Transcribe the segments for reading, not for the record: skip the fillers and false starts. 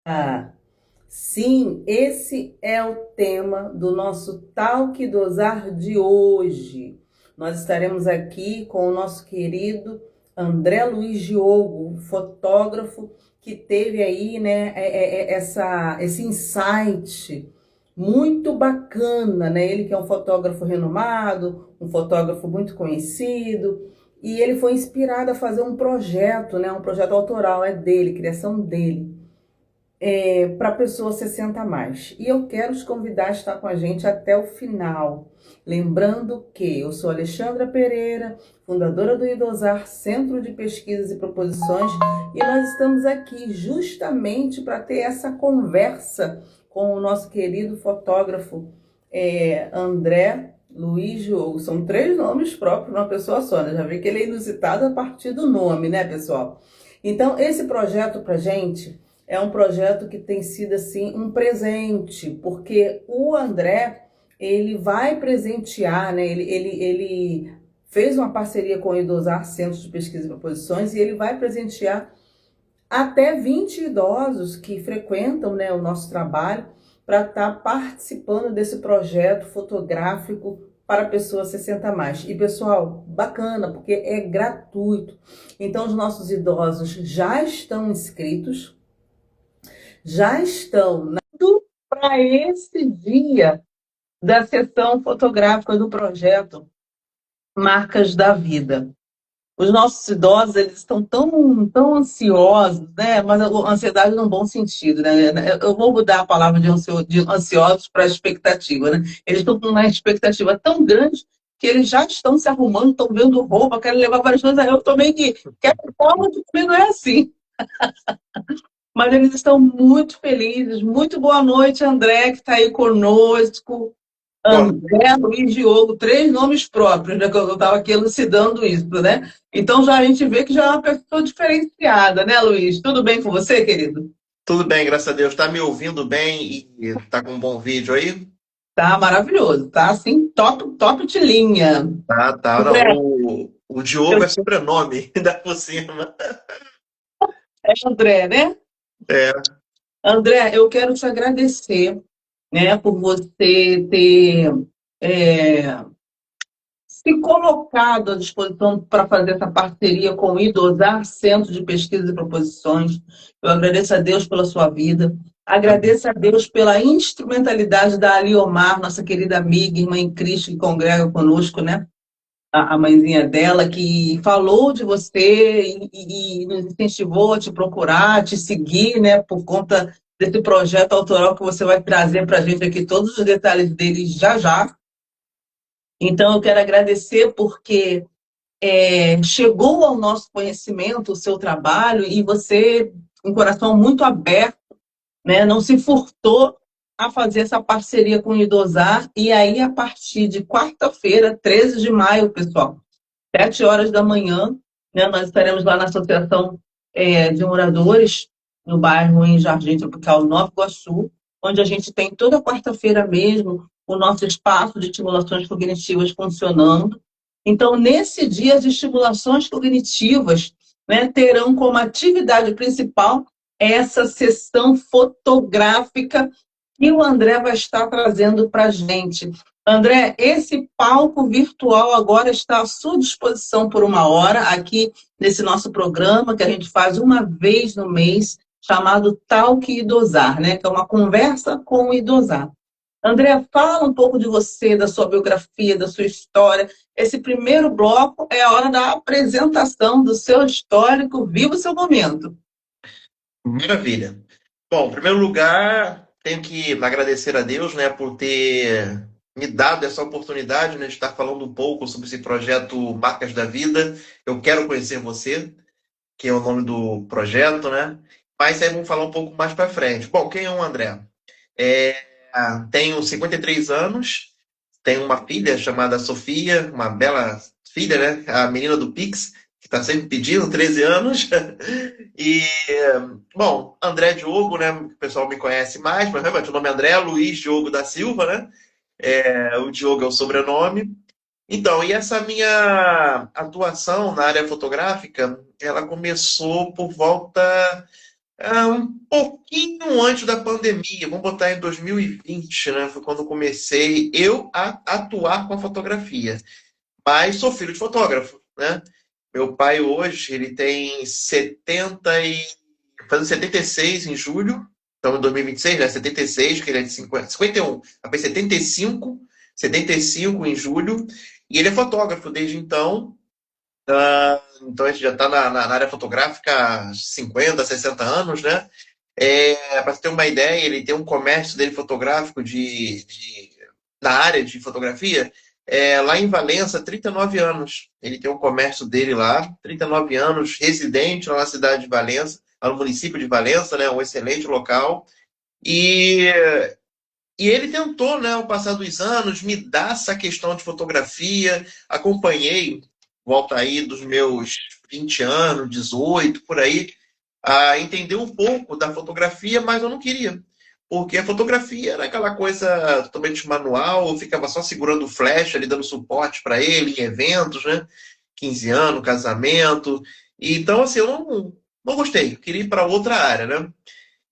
Ah, sim, esse é o tema do nosso Talk Dosar de hoje. Nós estaremos aqui com o nosso querido André Luiz Diogo, fotógrafo que teve aí, né, esse insight muito bacana, né? Ele que é um fotógrafo renomado, um fotógrafo muito conhecido, e ele foi inspirado a fazer um projeto, né, um projeto autoral, é dele, criação dele para a pessoa 60 a mais. E eu quero te convidar a estar com a gente até o final. Lembrando que eu sou Alexandra Pereira, fundadora do Idosar, Centro de Pesquisas e Proposições, e nós estamos aqui justamente para ter essa conversa com o nosso querido fotógrafo André Luiz Diogo. São três nomes próprios numa pessoa só, né? Já vi que ele é inusitado a partir do nome, né, pessoal? Então, esse projeto para gente é um projeto que tem sido assim um presente, porque o André ele vai presentear, né? Ele fez uma parceria com o Idosar, Centro de Pesquisa e Proposições, e ele vai presentear até 20 idosos que frequentam, né, o nosso trabalho para estar participando desse projeto fotográfico para pessoas 60 a mais. E pessoal, bacana, porque é gratuito. Então os nossos idosos já estão inscritos, já estão para esse dia da sessão fotográfica do projeto Marcas da Vida. Os nossos idosos, eles estão tão ansiosos, né? Mas a ansiedade num bom sentido, né? Eu vou mudar a palavra de ansiosos para expectativa, né? Eles estão com uma expectativa tão grande que eles já estão se arrumando, estão vendo roupa, querem levar várias coisas. Aí eu também que quero forma que também não é assim. Mas eles estão muito felizes. Muito boa noite, André, que está aí conosco. Boa André, noite. Luiz Diogo, três nomes próprios, né? Que eu estava aqui elucidando isso, né? Então já a gente vê que já é uma pessoa diferenciada, né, Luiz? Tudo bem com você, querido? Tudo bem, graças a Deus. Está me ouvindo bem e está com um bom vídeo aí? Tá maravilhoso, tá assim, top de linha. Tá, tá. Não, André, o Diogo eu- é sobrenome, ainda por cima. é André, né? É, André, eu quero te agradecer, né, por você ter é, se colocado à disposição para fazer essa parceria com o IDOSAR, Centro de Pesquisa e Proposições. Eu agradeço a Deus pela sua vida, amém. agradeço a Deus pela instrumentalidade da Aliomar, nossa querida amiga, irmã em Cristo, que congrega conosco, né? A mãezinha dela, que falou de você e nos incentivou a te procurar, a te seguir, né? Por conta desse projeto autoral que você vai trazer para a gente aqui, todos os detalhes dele já já. Então, eu quero agradecer porque chegou ao nosso conhecimento o seu trabalho e você, com um coração muito aberto, né, não se furtou a fazer essa parceria com o Idosar. E aí, a partir de quarta-feira, 13 de maio, pessoal, 7 horas da manhã, né, nós estaremos lá na Associação de Moradores, no bairro em Jardim Tropical, Nova Iguaçu, onde a gente tem toda quarta-feira mesmo o nosso espaço de estimulações cognitivas funcionando. Então, nesse dia, as estimulações cognitivas, né, terão como atividade principal essa sessão fotográfica que o André vai estar trazendo para a gente. André, esse palco virtual agora está à sua disposição por uma hora, aqui nesse nosso programa, que a gente faz uma vez no mês, chamado Talk Idosar, né? Que é uma conversa com o Idosar. André, fala um pouco de você, da sua biografia, da sua história. Esse primeiro bloco é a hora da apresentação do seu histórico. Viva o seu momento. Maravilha. Bom, em primeiro lugar, tenho que agradecer a Deus, né, por ter me dado essa oportunidade, né, de estar falando um pouco sobre esse projeto Marcas da Vida. Eu quero conhecer você, que é o nome do projeto, né? Mas aí vamos falar um pouco mais para frente. Bom, quem é o André? É, tenho 53 anos, tenho uma filha chamada Sofia, uma bela filha, né? A menina do Pix, que está sempre pedindo, 13 anos. E, bom, André Diogo, né? O pessoal me conhece mais, mas realmente o nome é André Luiz Diogo da Silva, né? O Diogo é o sobrenome. Então, e essa minha atuação na área fotográfica, ela começou por volta Um pouquinho antes da pandemia, vamos botar em 2020, né? Foi quando comecei eu a atuar com a fotografia. Mas sou filho de fotógrafo, né? Meu pai hoje, ele tem 76 em julho, então em 2026, né? 76, que ele é de 50, 51, vai fazer 75 em julho, e ele é fotógrafo desde então. Então a gente já está na área fotográfica há 50, 60 anos, né? Para você ter uma ideia, ele tem um comércio dele fotográfico na área de fotografia, lá em Valença, 39 anos. Ele tem um comércio dele lá, 39 anos, residente lá na cidade de Valença, lá no município de Valença, né? Um excelente local. E, e ele tentou, né, ao passar dos anos, me dar essa questão de fotografia. Acompanhei, volta aí dos meus 20 anos, 18, por aí, a entender um pouco da fotografia, mas eu não queria. Porque a fotografia era aquela coisa totalmente manual, eu ficava só segurando o flash ali, dando suporte para ele em eventos, né? 15 anos, casamento. E, então, assim, eu não gostei, eu queria ir para outra área, né?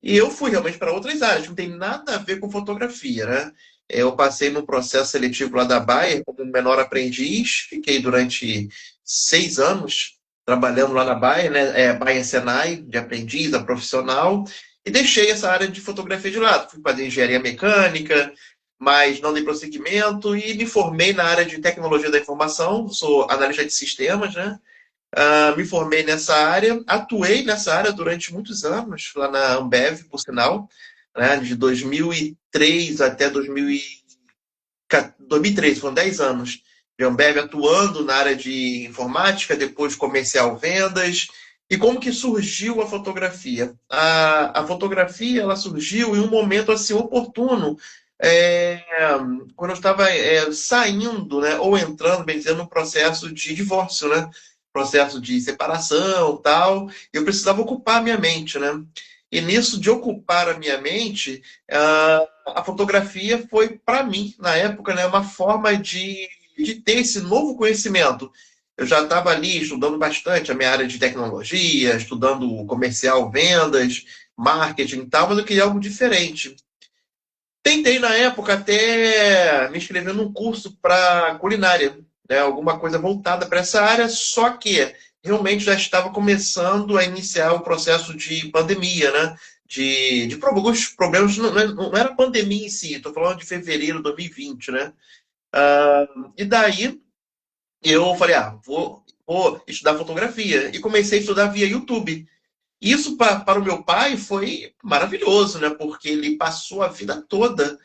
E eu fui realmente para outras áreas, não tem nada a ver com fotografia, né? Eu passei no processo seletivo lá da Bayer como menor aprendiz, fiquei durante 6 anos trabalhando lá na Bayer, né? Bayer Senai, de aprendiz a profissional, e deixei essa área de fotografia de lado. Fui fazer engenharia mecânica, mas não dei prosseguimento e me formei na área de tecnologia da informação, sou analista de sistemas, né? Me formei nessa área, atuei nessa área durante muitos anos, lá na Ambev, por sinal, né, de 2003 até 2013, foram 10 anos de Ambev atuando na área de informática, depois comercial vendas. E como que surgiu a fotografia? A fotografia ela surgiu em um momento assim oportuno, é, quando eu estava saindo, né, ou entrando, bem dizendo, no processo de divórcio, né? Processo de separação, tal, eu precisava ocupar a minha mente, né? E nisso de ocupar a minha mente, a fotografia foi para mim, na época, né, uma forma de ter esse novo conhecimento. Eu já estava ali estudando bastante a minha área de tecnologia, estudando comercial, vendas, marketing e tal, mas eu queria algo diferente. Tentei, na época, até me inscrever num curso para culinária, né? Alguma coisa voltada para essa área, só que realmente já estava começando a iniciar o processo de pandemia, né? De alguns problemas, não era pandemia em si, estou falando de fevereiro de 2020, né? E daí eu falei, vou estudar fotografia. E comecei a estudar via YouTube. Isso para o meu pai foi maravilhoso, né? Porque ele passou a vida toda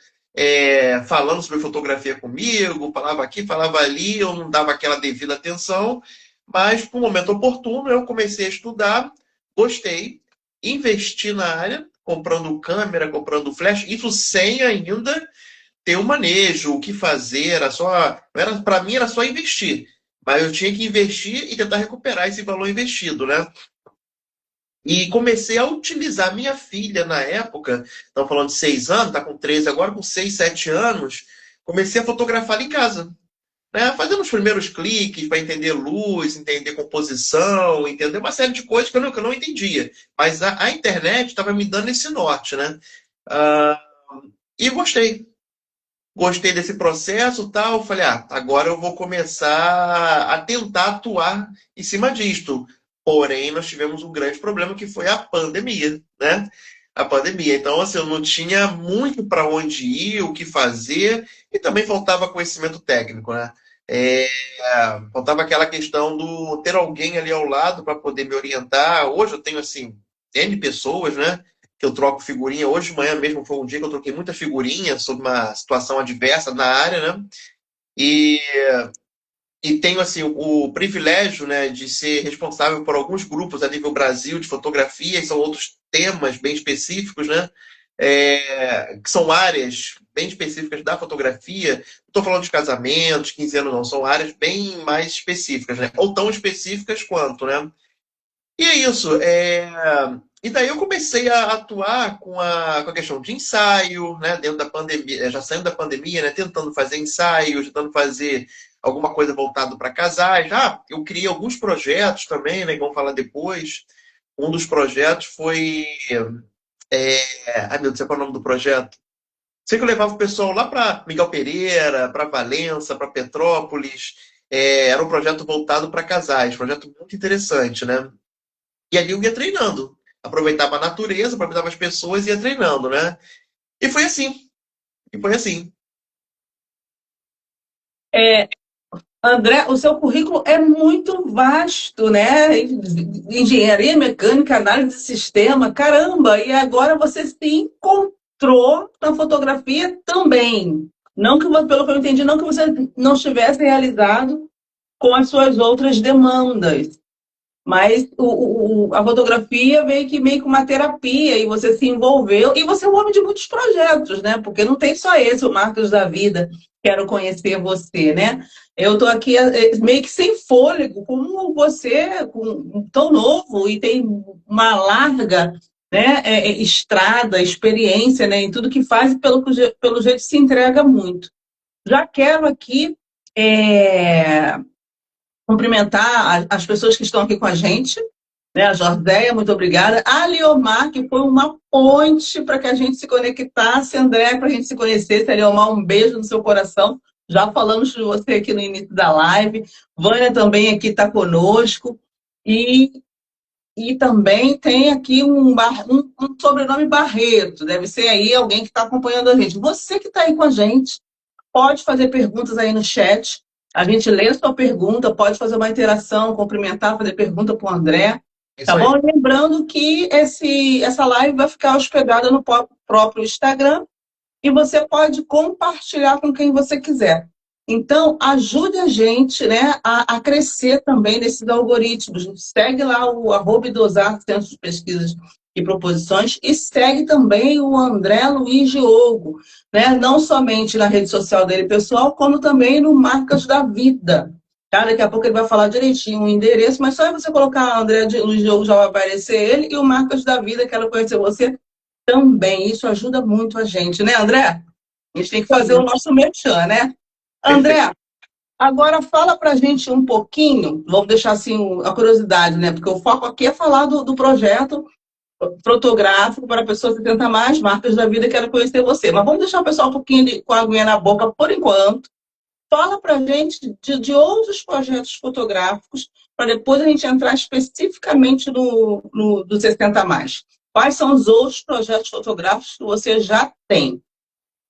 falando sobre fotografia comigo, falava aqui, falava ali, eu não dava aquela devida atenção, mas por um momento oportuno eu comecei a estudar, gostei, investi na área, comprando câmera, comprando flash, isso sem ainda ter o manejo, o que fazer, para mim era só investir, mas eu tinha que investir e tentar recuperar esse valor investido, né? E comecei a utilizar minha filha na época, estamos falando de 6 anos, está com 13 agora, com 6, 7 anos, comecei a fotografar em casa, né? Fazendo os primeiros cliques para entender luz, entender composição, entender uma série de coisas que eu não entendia. Mas a internet estava me dando esse norte, né? Ah, e gostei. Gostei desse processo, tal. Falei, agora eu vou começar a tentar atuar em cima disto. Porém, nós tivemos um grande problema que foi a pandemia, né? A pandemia. Então, assim, eu não tinha muito para onde ir, o que fazer, e também faltava conhecimento técnico, né? É, faltava aquela questão do ter alguém ali ao lado para poder me orientar. Hoje eu tenho, assim, N pessoas, né? Que eu troco figurinha. Hoje de manhã mesmo foi um dia que eu troquei muita figurinha sobre uma situação adversa na área, né? E, e tenho assim o privilégio, né, de ser responsável por alguns grupos a nível Brasil de fotografia, e são outros temas bem específicos, né? Que são áreas bem específicas da fotografia. Não estou falando de casamentos, 15 anos, não. São áreas bem mais específicas, né? Ou tão específicas quanto, né? E é isso. E daí eu comecei a atuar com a questão de ensaio, né? Dentro da pandemia, já saindo da pandemia, né? Tentando fazer ensaios, tentando fazer alguma coisa voltada para casais. Eu criei alguns projetos também, né? Que vamos falar depois. Um dos projetos foi. Ai, meu Deus, qual é o nome do projeto? Sei que eu levava o pessoal lá para Miguel Pereira, para Valença, para Petrópolis. Era um projeto voltado para casais, projeto muito interessante, né? E ali eu ia treinando. Aproveitava a natureza, aproveitava as pessoas e ia treinando, né? E foi assim. E foi assim. É, André, o seu currículo é muito vasto, né? Engenharia mecânica, análise de sistema, caramba! E agora você se encontrou na fotografia também. Não que, pelo que eu entendi, não que você não estivesse realizado com as suas outras demandas. Mas a fotografia veio que meio que uma terapia e você se envolveu. E você é um homem de muitos projetos, né? Porque não tem só esse, o Marcos da Vida. Quero conhecer você, né? Eu estou aqui meio que sem fôlego, como você, tão novo e tem uma larga, né, estrada, experiência, né, em tudo que faz e pelo jeito se entrega muito. Já quero aqui é, cumprimentar as pessoas que estão aqui com a gente, né? A Jordéia, muito obrigada. A Liomar, que foi uma ponte para que a gente se conectasse, André, para a gente se conhecesse. A Liomar, um beijo no seu coração. Já falamos de você aqui no início da live. Vânia também aqui está conosco. E, e também tem aqui um sobrenome Barreto. Deve ser aí alguém que está acompanhando a gente. Você que está aí com a gente, pode fazer perguntas aí no chat. A gente lê a sua pergunta, pode fazer uma interação, cumprimentar, fazer pergunta para o André. Tá Isso bom? aí. Lembrando que essa live vai ficar hospedada no próprio Instagram e você pode compartilhar com quem você quiser. Então, ajude a gente, né, a crescer também nesses algoritmos. Segue lá o @idosar, Centro de Pesquisas e Proposições, e segue também o André Luiz Diogo, né, não somente na rede social dele pessoal, como também no Marcas da Vida. Tá? Daqui a pouco ele vai falar direitinho o endereço, mas só você colocar André Luiz Diogo já vai aparecer ele, e o Marcas da Vida, quero conhecer você também. Isso ajuda muito a gente, né, André? A gente tem que fazer o nosso merchan, né? Perfeito. André, agora fala pra gente um pouquinho, vamos deixar assim a curiosidade, né? Porque o foco aqui é falar do projeto fotográfico para pessoas 70 mais, Marcas da Vida, quero conhecer você. Mas vamos deixar o pessoal um pouquinho com a aguinha na boca por enquanto. Fala pra gente de outros projetos fotográficos, para depois a gente entrar especificamente do 60 mais. Quais são os outros projetos fotográficos que você já tem?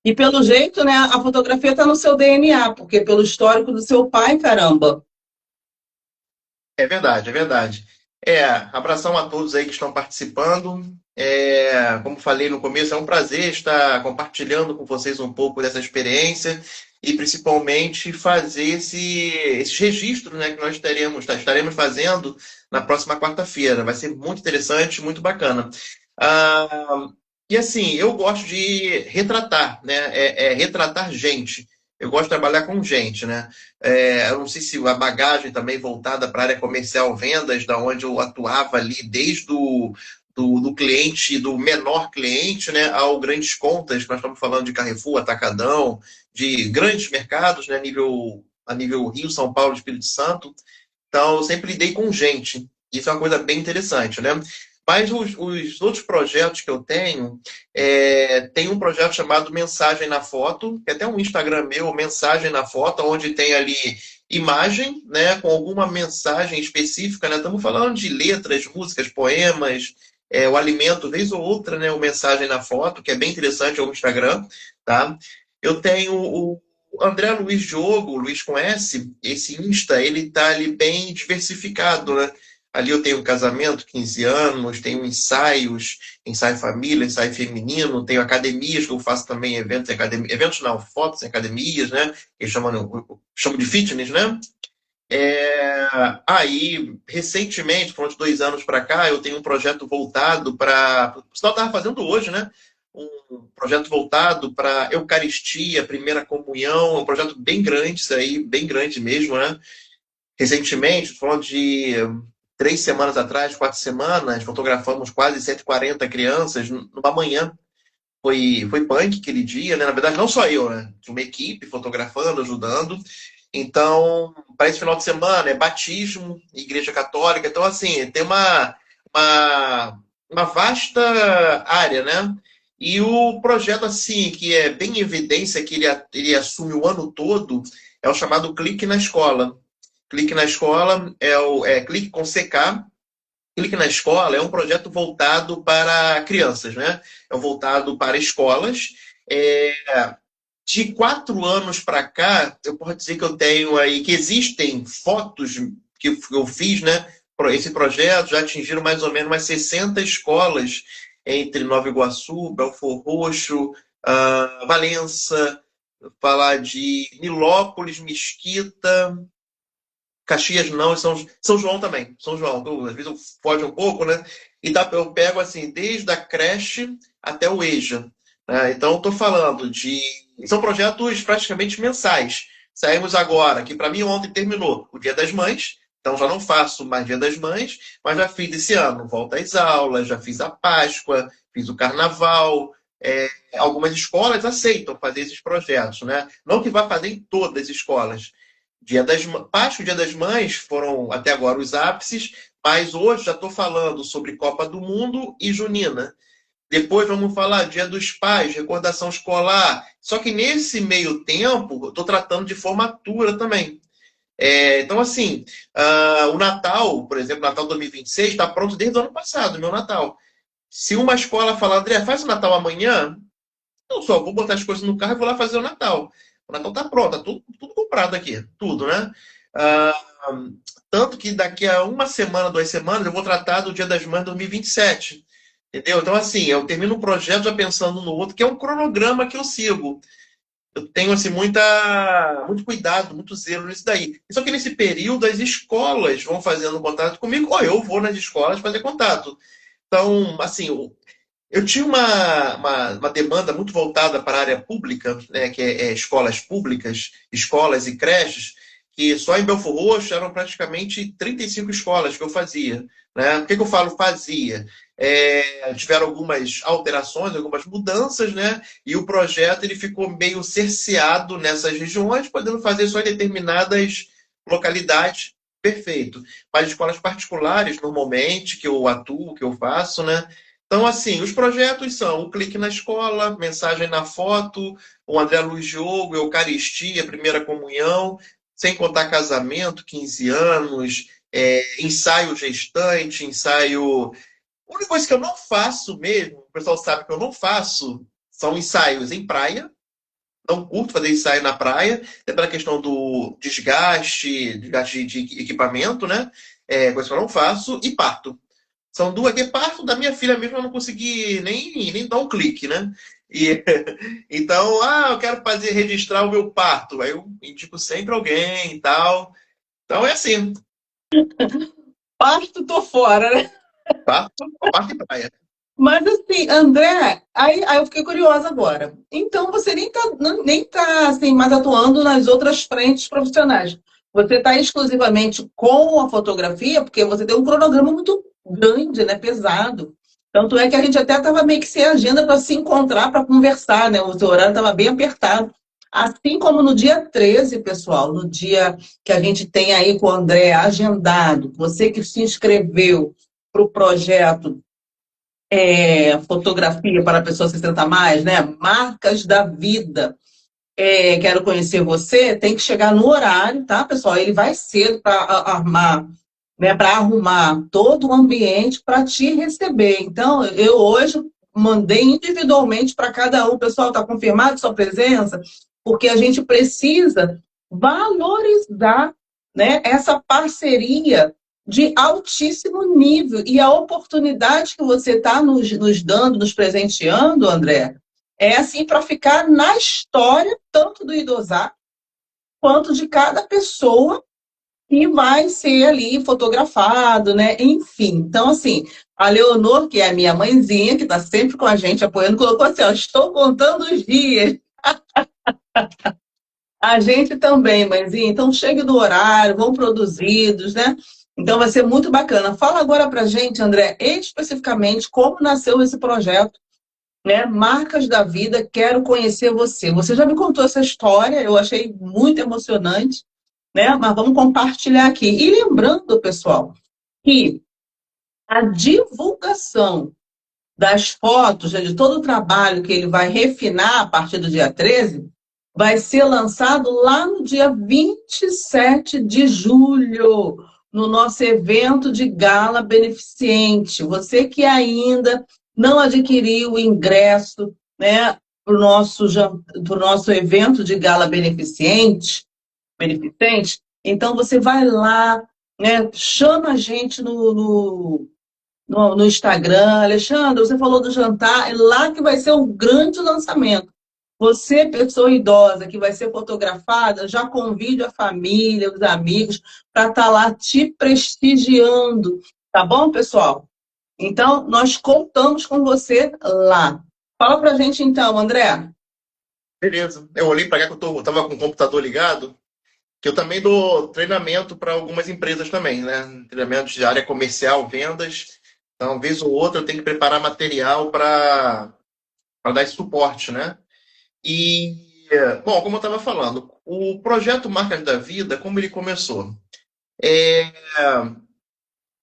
E pelo jeito, né, a fotografia está no seu DNA, porque pelo histórico do seu pai, caramba. É verdade, é verdade. Abração a todos aí que estão participando. Como falei no começo, é um prazer estar compartilhando com vocês um pouco dessa experiência e principalmente fazer esses registros, né, que nós estaremos fazendo na próxima quarta-feira. Vai ser muito interessante, muito bacana. Ah, e assim, eu gosto de retratar, né? Retratar gente. Eu gosto de trabalhar com gente, né? Eu não sei se a bagagem também voltada para a área comercial, vendas, da onde eu atuava ali desde do cliente, do menor cliente, né, ao grandes contas, nós estamos falando de Carrefour, Atacadão, de grandes mercados, né, a nível Rio, São Paulo, Espírito Santo. Então, eu sempre lidei com gente. Isso é uma coisa bem interessante, né? Mas os outros projetos que eu tenho, tem um projeto chamado Mensagem na Foto, que é até um Instagram meu, Mensagem na Foto, onde tem ali imagem, né, com alguma mensagem específica, né? Estamos falando de letras, músicas, poemas, o alimento, vez ou outra, né, o Mensagem na Foto, que é bem interessante, é o Instagram, tá? Eu tenho o André Luiz Diogo, Luiz com S, esse Insta, ele tá ali bem diversificado, né? Ali eu tenho um casamento, 15 anos, tenho ensaios, ensaio família, ensaio feminino, tenho academias que eu faço também eventos, eventos não, fotos em academias, né? Que chamam de fitness, né? Aí, recentemente, por uns 2 anos para cá, eu tenho um projeto voltado para. O pessoal estava fazendo hoje, né? Um projeto voltado para Eucaristia, Primeira Comunhão, um projeto bem grande, isso aí, bem grande mesmo, né? Recentemente, falando de 3 semanas atrás, 4 semanas, fotografamos quase 140 crianças numa manhã. Foi punk aquele dia, né? Na verdade, não só eu, né? Tinha uma equipe fotografando, ajudando. Então, para esse final de semana, é batismo, igreja católica. Então, assim, tem uma uma vasta área, né? E o projeto, assim, que é bem em evidência, que ele assume o ano todo, é o chamado Clique na Escola. Clique na Escola é Clique com CK. Clique na Escola é um projeto voltado para crianças, né? É voltado para escolas. É, de 4 anos para cá, eu posso dizer que eu tenho aí, que existem fotos que eu fiz, né? Esse projeto já atingiram mais ou menos umas 60 escolas entre Nova Iguaçu, Belford Roxo, Valença, falar de Nilópolis, Mesquita, Caxias não, São João também. São João, às vezes eu foge um pouco, né? Então eu pego assim, desde a creche até o EJA. Né? Então estou falando de. São projetos praticamente mensais. Saímos agora, que para mim ontem terminou o Dia das Mães, então já não faço mais Dia das Mães, mas já fiz esse ano, volta às aulas, já fiz a Páscoa, fiz o Carnaval. Algumas escolas aceitam fazer esses projetos, né? Não que vá fazer em todas as escolas, Páscoa e Dia das Mães foram até agora os ápices, mas hoje já estou falando sobre Copa do Mundo e Junina. Depois vamos falar Dia dos Pais, recordação escolar. Só que nesse meio tempo, eu estou tratando de formatura também. Então, assim, o Natal, por exemplo, Natal 2026, está pronto desde o ano passado, meu Natal. Se uma escola falar, André, faz o Natal amanhã, eu só vou botar as coisas no carro e vou lá fazer o Natal. O Natal tá pronto, tá tudo comprado aqui, tudo, né? Ah, tanto que daqui a uma semana, 2 semanas, eu vou tratar do Dia das Mães 2027. Entendeu? Então, assim, eu termino um projeto já pensando no outro, que é um cronograma que eu sigo. Eu tenho, assim, muito cuidado, muito zelo nisso daí. Só que nesse período, as escolas vão fazendo contato comigo, ou eu vou nas escolas fazer contato. Então, assim, eu tinha uma demanda muito voltada para a área pública, né, que é escolas públicas, escolas e creches, que só em Belford Roxo eram praticamente 35 escolas que eu fazia. Né? Por que eu falo fazia? Tiveram algumas alterações, algumas mudanças, né? E o projeto ele ficou meio cerceado nessas regiões, podendo fazer só em determinadas localidades. Perfeito. Mas escolas particulares, normalmente, que eu atuo, que eu faço, né? Então, assim, os projetos são o clique na escola, mensagem na foto, o André Luiz Diogo, Eucaristia, Primeira Comunhão, sem contar casamento, 15 anos, ensaio gestante, ensaio. A única coisa que eu não faço mesmo, o pessoal sabe que eu não faço, são ensaios em praia. Não curto fazer ensaio na praia, até pela questão do desgaste de equipamento, né? Coisa que eu não faço, e parto. São duas que parto da minha filha mesmo, eu não consegui nem dar um clique, né? E, então, eu quero registrar o meu parto. Aí eu indico sempre alguém e tal. Então é assim, Parto, tô fora, né? parto e praia. Mas assim, André, aí eu fiquei curiosa agora. Então você nem tá assim, mais atuando nas outras frentes profissionais. Você está exclusivamente com a fotografia, porque você tem um cronograma muito grande, né? Pesado. Tanto é que a gente até estava meio que sem agenda para se encontrar, para conversar, né? O seu horário estava bem apertado. Assim como no dia 13, pessoal, no dia que a gente tem aí com o André agendado, você que se inscreveu para o projeto fotografia para pessoas 60 a mais, né? Marcas da vida. Quero conhecer você, tem que chegar no horário, tá, pessoal? Ele vai cedo para armar, né? Para arrumar todo o ambiente para te receber. Então, eu hoje mandei individualmente para cada um. Pessoal, está confirmado sua presença? Porque a gente precisa valorizar, né, essa parceria de altíssimo nível. E a oportunidade que você está nos dando, nos presenteando, André, é assim para ficar na história, tanto do Idosar, quanto de cada pessoa que vai ser ali fotografado, né? Enfim, então assim, a Leonor, que é a minha mãezinha, que está sempre com a gente apoiando, colocou assim, ó, estou contando os dias. A gente também, mãezinha. Então, chegue do horário, vão produzidos, né? Então, vai ser muito bacana. Fala agora pra gente, André, especificamente, como nasceu esse projeto, né? Marcas da Vida, quero conhecer você. Você já me contou essa história, eu achei muito emocionante, né? Mas vamos compartilhar aqui. E lembrando, pessoal, que A divulgação das fotos, né, de todo o trabalho que ele vai refinar a partir do dia 13, vai ser lançado lá no dia 27 de julho, no nosso evento de gala beneficente. Você que ainda não adquiriu o ingresso, né, para o nosso evento de gala beneficente, então você vai lá, né, chama a gente no Instagram. Alexandre, você falou do jantar, é lá que vai ser o grande lançamento. Você, pessoa idosa, que vai ser fotografada, já convide a família, os amigos, para estar lá te prestigiando. Tá bom, pessoal? Então, nós contamos com você lá. Fala pra gente então, André. Beleza. Eu olhei para cá que eu tava com o computador ligado, que eu também dou treinamento para algumas empresas também, né? Treinamento de área comercial, vendas. Então, vez ou outra, eu tenho que preparar material para dar esse suporte, né? E, bom, como eu estava falando, o projeto Marcas da Vida, como ele começou? É,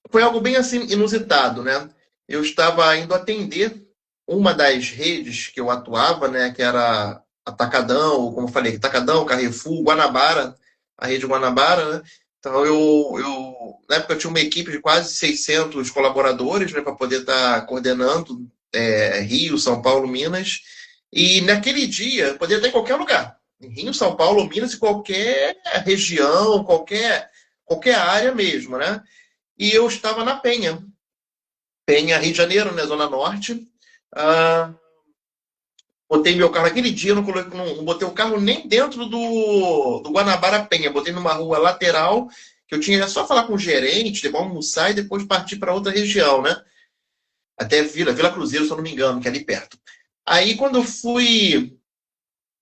foi algo bem assim inusitado, né? Eu estava indo atender uma das redes que eu atuava, né? Que era Atacadão, ou como eu falei, Atacadão, Carrefour, Guanabara, a rede Guanabara, né? Então, na época, eu tinha uma equipe de quase 600 colaboradores, né, para poder estar coordenando Rio, São Paulo, Minas. E naquele dia, poderia estar em qualquer lugar. Em Rio, São Paulo, Minas, em qualquer região, qualquer área mesmo, né? E eu estava na Penha. Penha, Rio de Janeiro, né, Zona Norte. Ah, botei meu carro naquele dia, não botei o carro nem dentro do Guanabara Penha. Botei numa rua lateral, que eu tinha só falar com o gerente, depois almoçar e depois partir para outra região, né? Até Vila Cruzeiro, se eu não me engano, que é ali perto. Aí, quando eu fui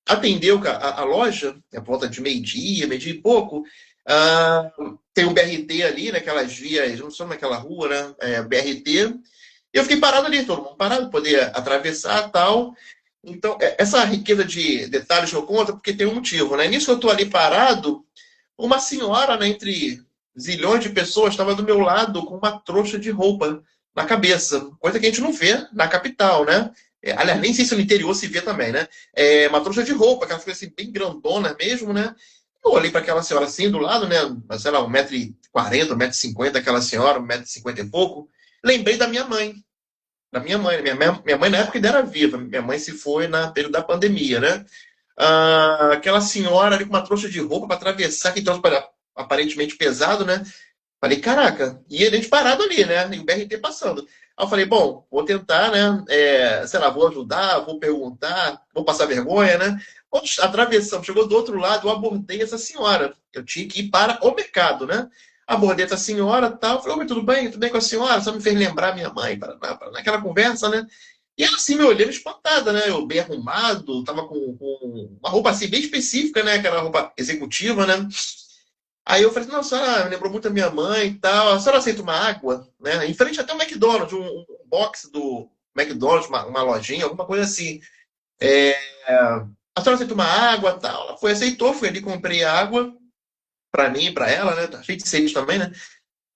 atender a loja, por volta de meio-dia e pouco, ah, tem um BRT ali, naquelas vias, não sei naquela rua, né? BRT. E eu fiquei parado ali, todo mundo parado, poder atravessar e tal. Então, essa riqueza de detalhes que eu conto, porque tem um motivo, né? Nisso que eu estou ali parado, uma senhora, né, entre zilhões de pessoas, estava do meu lado com uma trouxa de roupa na cabeça, coisa que a gente não vê na capital, né? Aliás, nem sei se no interior se vê também, né? Uma trouxa de roupa, aquela coisa assim, bem grandona mesmo, né? Eu olhei para aquela senhora assim do lado, né? Sei lá, 1,40 m, 1,50 m, aquela senhora, 1,50 m e pouco. Lembrei da minha mãe. Minha mãe na época ainda era viva. Minha mãe se foi na período da pandemia, né? Aquela senhora ali com uma trouxa de roupa para atravessar, que troço aparentemente pesado, né? Falei, caraca, e a gente parado ali, né? E o BRT passando. Aí eu falei, bom, vou tentar, né? Sei lá, vou ajudar, vou perguntar, vou passar vergonha, né? Quando atravessamos, chegou do outro lado, eu abordei essa senhora. Eu tinha que ir para o mercado, né? Abordei essa senhora e tal. Falei, oi, tudo bem? Tudo bem com a senhora? Só me fez lembrar minha mãe, para naquela conversa, né? E ela assim me olhando espantada, né? Eu bem arrumado, tava com uma roupa assim bem específica, né? Aquela roupa executiva, né? Aí eu falei, não, a senhora me lembrou muito da minha mãe e tal. A senhora aceita uma água, né? Em frente até o McDonald's, um box do McDonald's, uma lojinha, alguma coisa assim. É, a senhora aceita uma água e tal. Ela foi, aceitou, fui ali, comprei água para mim e para ela, né? Tá cheio de sede também, né?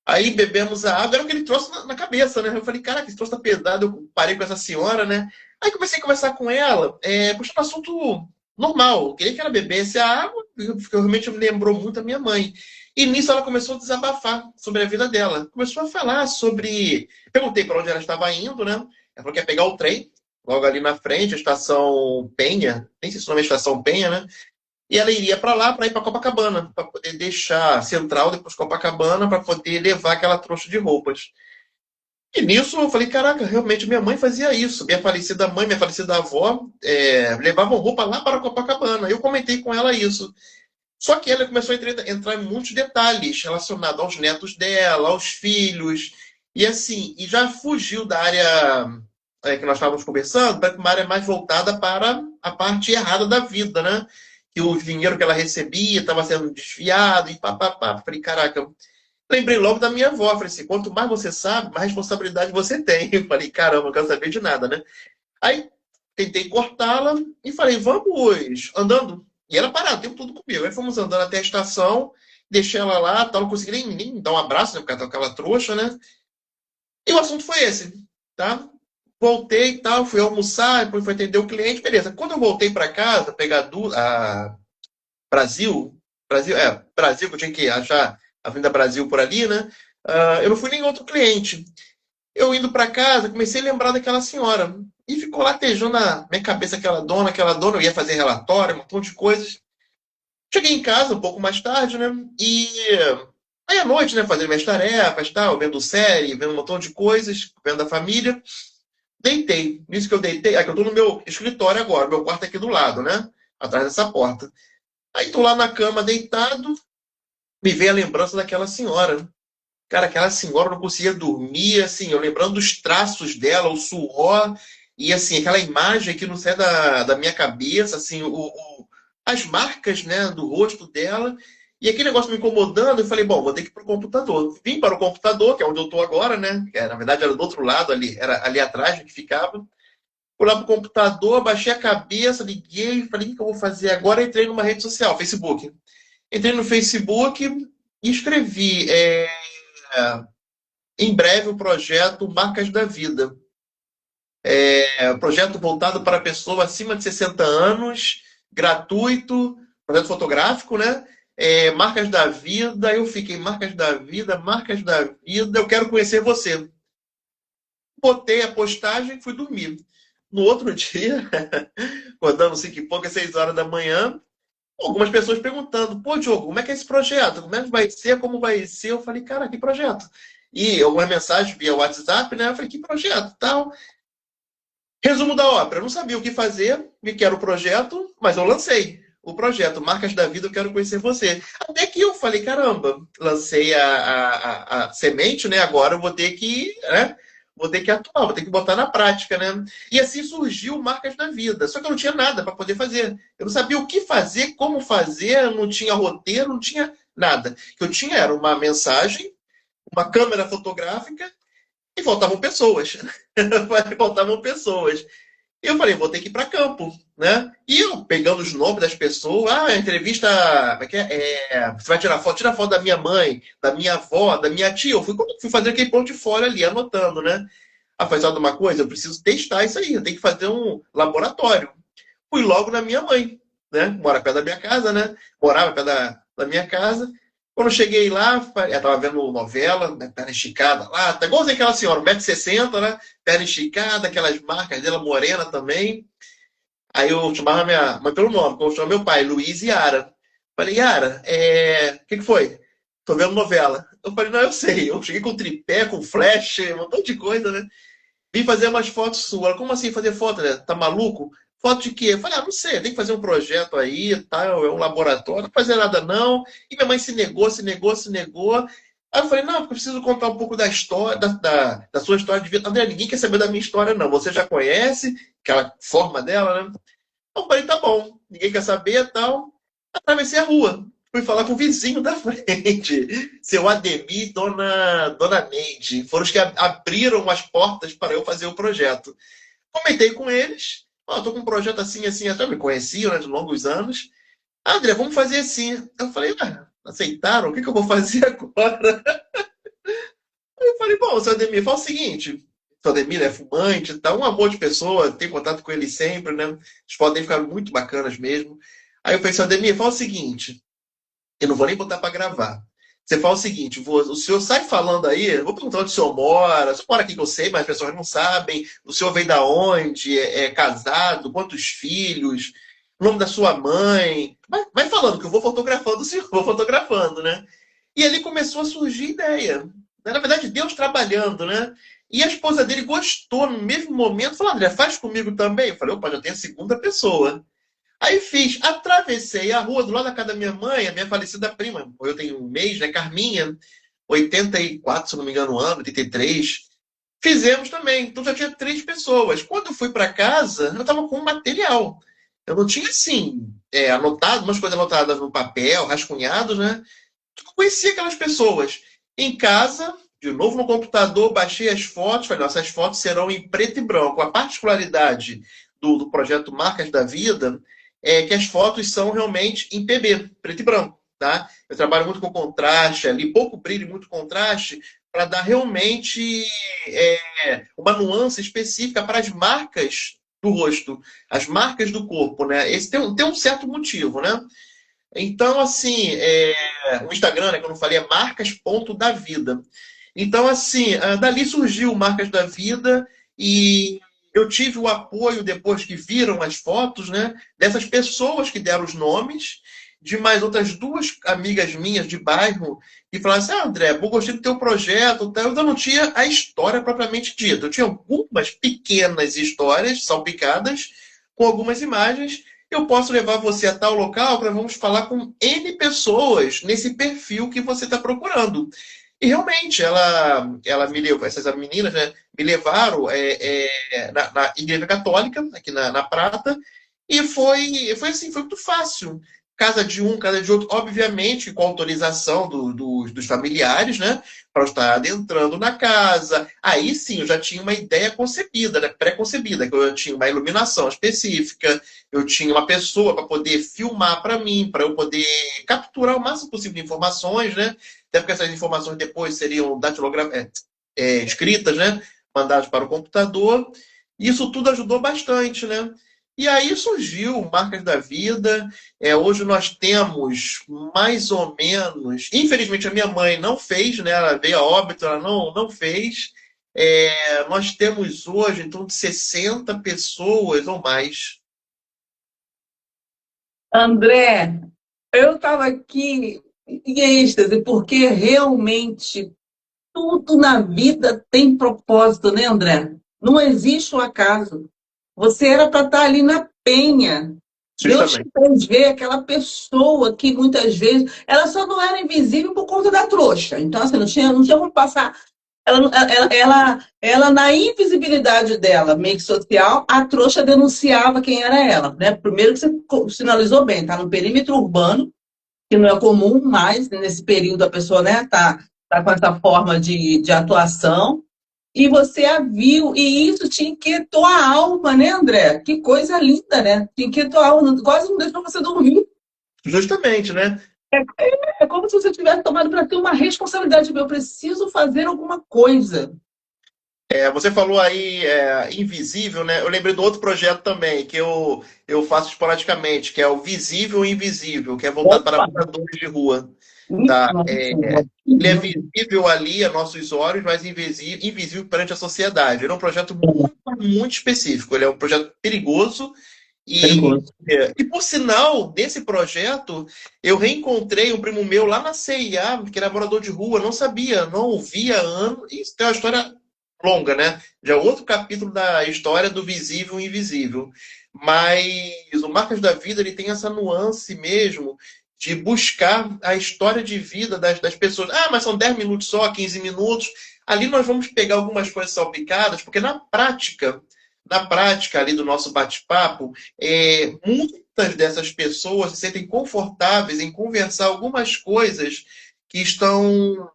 Aí bebemos a água, era o que ele trouxe na cabeça, né? Eu falei, caraca, esse troço tá pesado. Eu parei com essa senhora, né? Aí comecei a conversar com ela, puxando um assunto normal. Eu queria que ela bebesse a água, porque realmente me lembrou muito a minha mãe. E nisso ela começou a desabafar sobre a vida dela. Começou a falar sobre. Perguntei para onde ela estava indo, né? Ela falou que ia pegar o trem, logo ali na frente, a estação Penha. Nem sei se o nome é Estação Penha, né? E ela iria para lá para ir para Copacabana, para poder deixar Central, depois Copacabana, para poder levar aquela trouxa de roupas. E nisso eu falei, caraca, realmente minha mãe fazia isso. Minha falecida mãe, minha falecida avó levavam roupa lá para Copacabana. Eu comentei com ela isso. Só que ela começou a entrar em muitos detalhes relacionados aos netos dela, aos filhos, e assim, e já fugiu da área que nós estávamos conversando, para uma área mais voltada para a parte errada da vida, né? Que o dinheiro que ela recebia estava sendo desviado e papapá. Falei, caraca, lembrei logo da minha avó. Falei assim, quanto mais você sabe, mais responsabilidade você tem. Eu falei, caramba, não quero saber de nada, né? Aí tentei cortá-la e falei, vamos andando. E ela parada o tempo todo comigo. Aí fomos andando até a estação, deixei ela lá, tal, não consegui nem dar um abraço, né? Porque ela tá com aquela trouxa, né? E o assunto foi esse, tá? Voltei e tal, fui almoçar, depois fui atender o cliente, beleza. Quando eu voltei para casa, pegar a Brasil, Brasil, que eu tinha que achar a Avenida Brasil por ali, né? Eu não fui nem outro cliente. Eu indo para casa, comecei a lembrar daquela senhora. E ficou latejando na minha cabeça aquela dona, eu ia fazer relatório, um montão de coisas. Cheguei em casa um pouco mais tarde, né? E aí à noite, né, fazendo minhas tarefas, tal, vendo série, vendo um montão de coisas, vendo a família. Deitei. Nisso que eu deitei, aqui eu tô no meu escritório agora, meu quarto é aqui do lado, né? Atrás dessa porta. Aí tô lá na cama deitado, me veio a lembrança daquela senhora. Cara, aquela senhora não conseguia dormir, assim, eu lembrando dos traços dela, o suor, e assim, aquela imagem que não sai da minha cabeça, assim, as marcas, né, do rosto dela, e aquele negócio me incomodando, eu falei, bom, vou ter que ir pro computador. Vim para o computador, que é onde eu tô agora, né, na verdade era do outro lado ali, era ali atrás que ficava. Fui lá pro computador, baixei a cabeça, liguei, falei, o que eu vou fazer agora? Entrei numa rede social, Facebook. Entrei no Facebook e escrevi, em breve o projeto Marcas da Vida. Projeto voltado para pessoa acima de 60 anos, gratuito, projeto fotográfico, né? Marcas da Vida, eu fiquei, Marcas da Vida, eu quero conhecer você. Botei a postagem e fui dormir. No outro dia, acordando 5 e pouco, às 6 horas da manhã, algumas pessoas perguntando, pô, Diogo, como é que é esse projeto? Como é que vai ser? Como vai ser? Eu falei, cara, que projeto? E algumas mensagens via WhatsApp, né? Eu falei, que projeto? Tal. Resumo da obra, eu não sabia o que fazer, me quero o projeto, mas eu lancei o projeto Marcas da Vida, eu quero conhecer você. Até que eu falei, caramba, lancei a semente, né? Agora eu vou ter que, né? Vou ter que atuar, vou ter que botar na prática, né? E assim surgiu Marcas da Vida. Só que eu não tinha nada para poder fazer. Eu não sabia o que fazer, como fazer, não tinha roteiro, não tinha nada. O que eu tinha era uma mensagem, uma câmera fotográfica e faltavam pessoas. Faltavam pessoas. E eu falei, vou ter que ir para campo, né? E eu pegando os nomes das pessoas, a entrevista, como é que é? Você vai tirar foto? Tira foto da minha mãe, da minha avó, da minha tia. Eu fui fazer aquele portfólio ali, anotando, né? Ah, faz uma coisa, eu preciso testar isso aí, eu tenho que fazer um laboratório. Fui logo na minha mãe, né? Mora perto da minha casa, né? Morava perto da minha casa. Quando eu cheguei lá, ela tava vendo novela, né, perna esticada lá, tá igualzinho aquela senhora, 1,60 m, né? Perna esticada, aquelas marcas dela, morena também. Aí eu chamava minha mãe pelo nome, como eu chamava meu pai, Luiz e Yara. Falei, Yara, o que foi? Tô vendo novela. Eu falei, não, eu sei. Eu cheguei com tripé, com flash, um montão de coisa, né? Vim fazer umas fotos suas. Ela, como assim fazer foto, né? Tá maluco? Foto de quê? Eu falei, não sei, tem que fazer um projeto aí, tal, é um laboratório, não fazer nada não. E minha mãe se negou, se negou, se negou. Aí eu falei, não, porque eu preciso contar um pouco da história, da sua história de vida. André, ninguém quer saber da minha história, não. Você já conhece aquela forma dela, né? Eu falei, tá bom, ninguém quer saber, tal. Atravessei a rua. Fui falar com o vizinho da frente, seu Ademir e dona Neide. Foram os que abriram as portas para eu fazer o projeto. Comentei com eles. Ó, tô com um projeto assim, assim, até me conheciam, né, de longos anos. Ah, André, vamos fazer assim. Eu falei, aceitaram? O que eu vou fazer agora? Eu falei, bom, seu Ademir, fala o seguinte. Seu Ademir é fumante, tá um amor de pessoa, tem contato com ele sempre, né? As fotos dele ficaram muito bacanas mesmo. Aí eu falei, seu Ademir, fala o seguinte. Eu não vou nem botar para gravar. Você fala o seguinte: o senhor sai falando aí, eu vou perguntar onde o senhor mora. O senhor mora aqui que eu sei, mas as pessoas não sabem. O senhor veio da onde? É casado? Quantos filhos? O nome da sua mãe? Vai falando, que eu vou fotografando o senhor, vou fotografando, né? E ali começou a surgir ideia. Na verdade, Deus trabalhando, né? E a esposa dele gostou no mesmo momento, falou: André, faz comigo também. Eu falei: opa, já tem a segunda pessoa. Aí fiz, atravessei a rua do lado da casa da minha mãe, a minha falecida prima. Eu tenho um mês, né? Carminha, 84, se não me engano, o ano, 83. Fizemos também. Então já tinha 3 pessoas. Quando eu fui para casa, eu estava com material. Eu não tinha, assim, anotado, umas coisas anotadas no papel, rascunhados, né? Eu conhecia aquelas pessoas. Em casa, de novo no computador, baixei as fotos. Falei, nossa, as fotos serão em preto e branco. A particularidade do projeto Marcas da Vida é que as fotos são realmente em PB, preto e branco. Tá? Eu trabalho muito com contraste ali, pouco brilho e muito contraste, para dar realmente uma nuance específica para as marcas do rosto, as marcas do corpo, né? Esse tem um certo motivo, né? Então, assim, o Instagram, né, que eu não falei, é marcas.davida. Então, assim, dali surgiu Marcas da Vida e eu tive o apoio, depois que viram as fotos, né, dessas pessoas que deram os nomes, de mais outras duas amigas minhas de bairro, que falaram assim, André, eu gostei do teu projeto, tá? Eu ainda não tinha a história propriamente dita. Eu tinha algumas pequenas histórias salpicadas com algumas imagens. Eu posso levar você a tal local para vamos falar com N pessoas nesse perfil que você está procurando. E realmente, ela me levou, essas meninas, né, me levaram na Igreja Católica, aqui na Prata, e foi assim, foi muito fácil. Casa de um, casa de outro, obviamente com autorização dos familiares, né? Para eu estar adentrando na casa. Aí sim, eu já tinha uma ideia concebida, né? Pré-concebida, que eu tinha uma iluminação específica, eu tinha uma pessoa para poder filmar para mim, para eu poder capturar o máximo possível de informações, né? Até porque essas informações depois seriam escritas, né? Mandadas para o computador. Isso tudo ajudou bastante, né? E aí surgiu Marcas da Vida. Hoje nós temos mais ou menos. Infelizmente, a minha mãe não fez, né? Ela veio a óbito, ela não fez. Nós temos hoje em torno de 60 pessoas ou mais. André, eu estava aqui em êxtase, porque realmente tudo na vida tem propósito, né, André? Não existe um acaso. Você era para estar ali na penha. Deus te Justamente. fez ver aquela pessoa que muitas vezes ela só não era invisível por conta da trouxa. Então, assim, não tinha como passar. Ela, na invisibilidade dela, meio que social, a trouxa denunciava quem era ela, né? Primeiro que você sinalizou bem, tá no perímetro urbano, que não é comum mais nesse período a pessoa, né, tá com essa forma de atuação, e você a viu, e isso te inquietou a alma, né, André? Que coisa linda, né? Te inquietou a alma, quase não deixou você dormir. Justamente, né? É como se você tivesse tomado para ter uma responsabilidade. Eu preciso fazer alguma coisa. Você falou aí invisível, né? Eu lembrei do outro projeto também, que eu faço esporadicamente, que é o Visível e Invisível, que é voltado para Opa! moradores de rua. Tá? Nossa, Ele é visível ali a nossos olhos, mas invisível perante a sociedade. Ele é um projeto muito, muito específico. Ele é um projeto perigoso e, perigoso. e por sinal, nesse projeto, eu reencontrei um primo meu lá na CIA, que era morador de rua, não sabia, não ouvia há anos. Isso tem uma história longa, né? Já é outro capítulo da história do visível e invisível. Mas o Marcas da Vida ele tem essa nuance mesmo de buscar a história de vida das pessoas. Ah, mas são 10 minutos só, 15 minutos. Ali nós vamos pegar algumas coisas salpicadas, porque na prática ali do nosso bate-papo, muitas dessas pessoas se sentem confortáveis em conversar algumas coisas que estão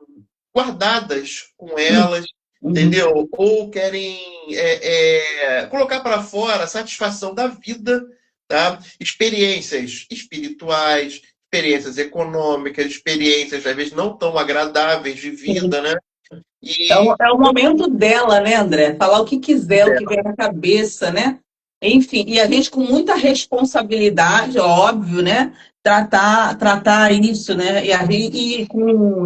guardadas com elas, Uhum. entendeu? Ou querem colocar para fora a satisfação da vida, tá? Experiências espirituais, experiências econômicas, experiências às vezes não tão agradáveis de vida, né? E É o momento dela, né, André? Falar o que quiser, o que vier na cabeça, né? Enfim, e a gente com muita responsabilidade, óbvio, né? Tratar isso, né?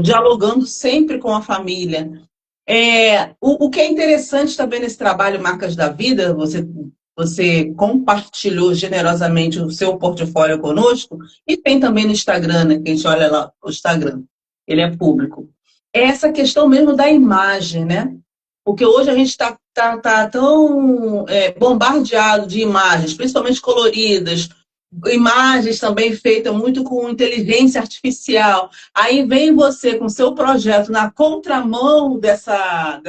Dialogando sempre com a família. O que é interessante também nesse trabalho Marcas da Vida, você compartilhou generosamente o seu portfólio conosco, e tem também no Instagram, né? Que a gente olha lá o Instagram, ele é público. É essa questão mesmo da imagem, né? Porque hoje a gente tá tão bombardeado de imagens, principalmente coloridas, imagens também feitas muito com inteligência artificial. Aí vem você com seu projeto na contramão dessa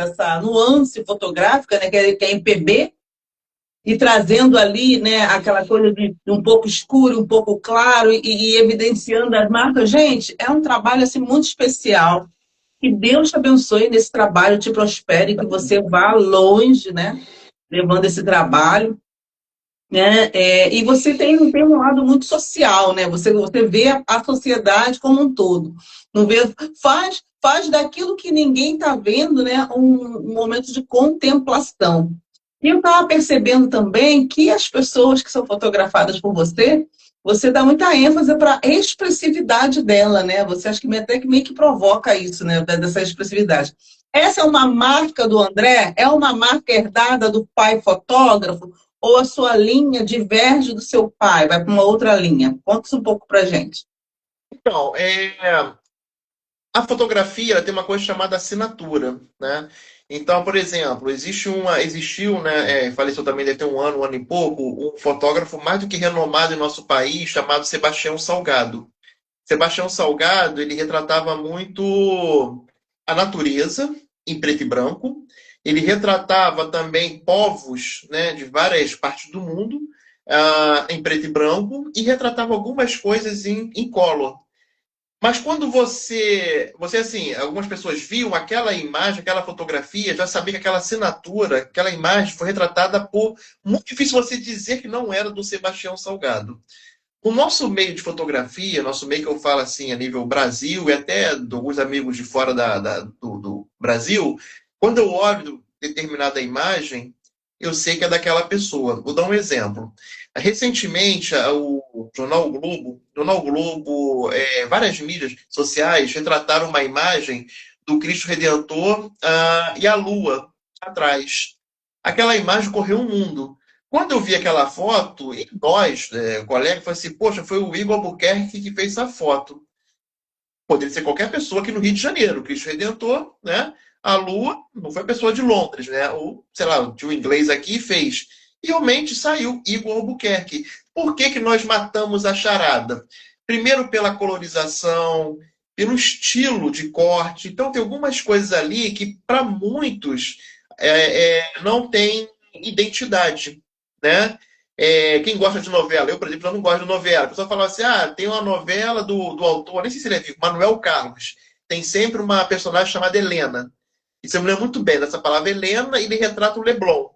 nuance fotográfica, né, que é MPB, e trazendo ali, né, aquela coisa de um pouco escuro, um pouco claro, e evidenciando as marcas. Gente, é um trabalho assim, muito especial. Que Deus te abençoe nesse trabalho, te prospere, que você vá longe, né, levando esse trabalho, né? E você tem um lado muito social, né? Você vê a sociedade como um todo. Não vê, faz faz daquilo que ninguém está vendo, né, um momento de contemplação. E eu estava percebendo também que as pessoas que são fotografadas por você, você dá muita ênfase para a expressividade dela, né? Você acha que até que meio que provoca isso, né? Dessa expressividade. Essa é uma marca do André? É uma marca herdada do pai fotógrafo? Ou a sua linha diverge do seu pai, vai para uma outra linha? Conta isso um pouco para gente. Então, a fotografia ela tem uma coisa chamada assinatura, né? Então, por exemplo, existiu, né, faleceu também deve ter um ano e pouco, um fotógrafo mais do que renomado em nosso país, chamado Sebastião Salgado. Sebastião Salgado, ele retratava muito a natureza em preto e branco. Ele retratava também povos, né, de várias partes do mundo, em preto e branco, e retratava algumas coisas em color. Mas quando você assim, algumas pessoas viam aquela imagem, aquela fotografia, já sabia que aquela assinatura, aquela imagem foi retratada por. Muito difícil você dizer que não era do Sebastião Salgado. O nosso meio de fotografia, nosso meio que eu falo assim a nível Brasil e até de alguns amigos de fora do Brasil, quando eu olho determinada imagem, eu sei que é daquela pessoa. Vou dar um exemplo. Recentemente, o Jornal Globo, várias mídias sociais retrataram uma imagem do Cristo Redentor e a Lua atrás. Aquela imagem correu o mundo. Quando eu vi aquela foto, e nós, colegas, falei assim, poxa, foi o Igor Albuquerque que fez essa foto. Poderia ser qualquer pessoa aqui no Rio de Janeiro, Cristo Redentor, né? A Lua não foi pessoa de Londres, né? Ou, sei lá, o tio inglês aqui fez. E realmente saiu Igor Albuquerque. Por que que nós matamos a charada? Primeiro pela colorização, pelo estilo de corte. Então tem algumas coisas ali que, para muitos, não tem identidade, né? Quem gosta de novela, eu, por exemplo, eu não gosto de novela. A pessoa fala assim: tem uma novela do autor, nem sei se ele é vivo, Manuel Carlos. Tem sempre uma personagem chamada Helena. Isso eu me lembro muito bem dessa palavra Helena, e ele retrata o Leblon.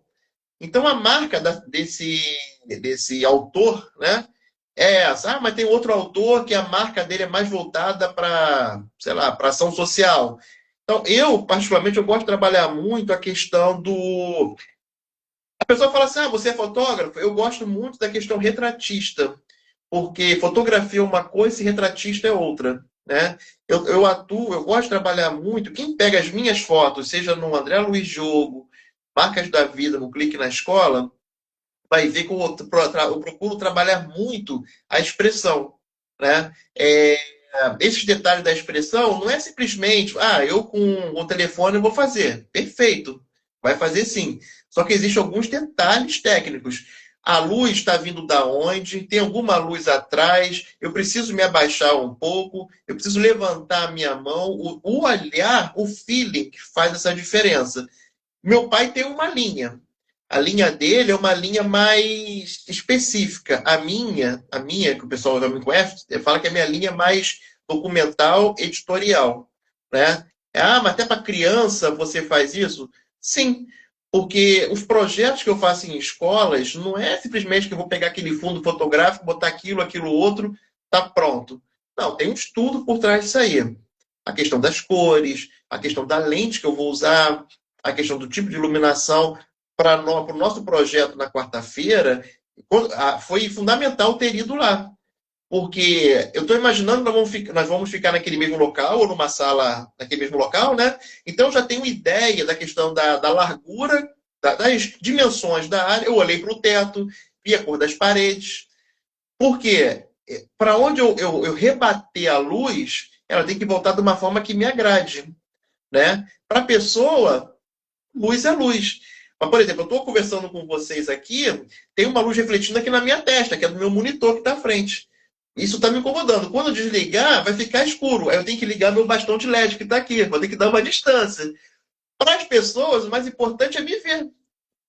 Então a marca desse autor, né, é essa. Mas tem outro autor que a marca dele é mais voltada para, sei lá, para ação social. Então, eu, particularmente, eu gosto de trabalhar muito a questão do. A pessoa fala assim: você é fotógrafo? Eu gosto muito da questão retratista, porque fotografia é uma coisa e retratista é outra, né? Eu atuo, eu gosto de trabalhar muito. Quem pega as minhas fotos, seja no André Luiz Jogo, Marcas da Vida, no Clique na Escola, vai ver que eu procuro trabalhar muito a expressão, né? Esses detalhes da expressão não é simplesmente, eu com o telefone eu vou fazer. Perfeito, vai fazer sim. Só que existem alguns detalhes técnicos. A luz está vindo da onde? Tem alguma luz atrás? Eu preciso me abaixar um pouco? Eu preciso levantar a minha mão? O olhar, o feeling que faz essa diferença. Meu pai tem uma linha. A linha dele é uma linha mais específica. A minha, que o pessoal já me conhece, fala que é a minha linha mais documental, editorial, né? Mas até para criança você faz isso? Sim, porque os projetos que eu faço em escolas não é simplesmente que eu vou pegar aquele fundo fotográfico, botar aquilo outro, tá pronto. Não, tem um estudo por trás disso aí. A questão das cores, a questão da lente que eu vou usar, a questão do tipo de iluminação. Para o nosso projeto na quarta-feira, foi fundamental ter ido lá. Porque eu estou imaginando que nós vamos ficar naquele mesmo local, ou numa sala naquele mesmo local, né? Então eu já tenho ideia da questão da largura, das dimensões da área. Eu olhei para o teto, vi a cor das paredes. Porque para onde eu rebater a luz, ela tem que voltar de uma forma que me agrade, né? Para a pessoa, luz é luz. Mas, por exemplo, eu estou conversando com vocês aqui, tem uma luz refletindo aqui na minha testa, que é do meu monitor que está à frente. Isso está me incomodando. Quando eu desligar, vai ficar escuro. Aí eu tenho que ligar meu bastão de LED que está aqui. Vou ter que dar uma distância. Para as pessoas, o mais importante é me ver,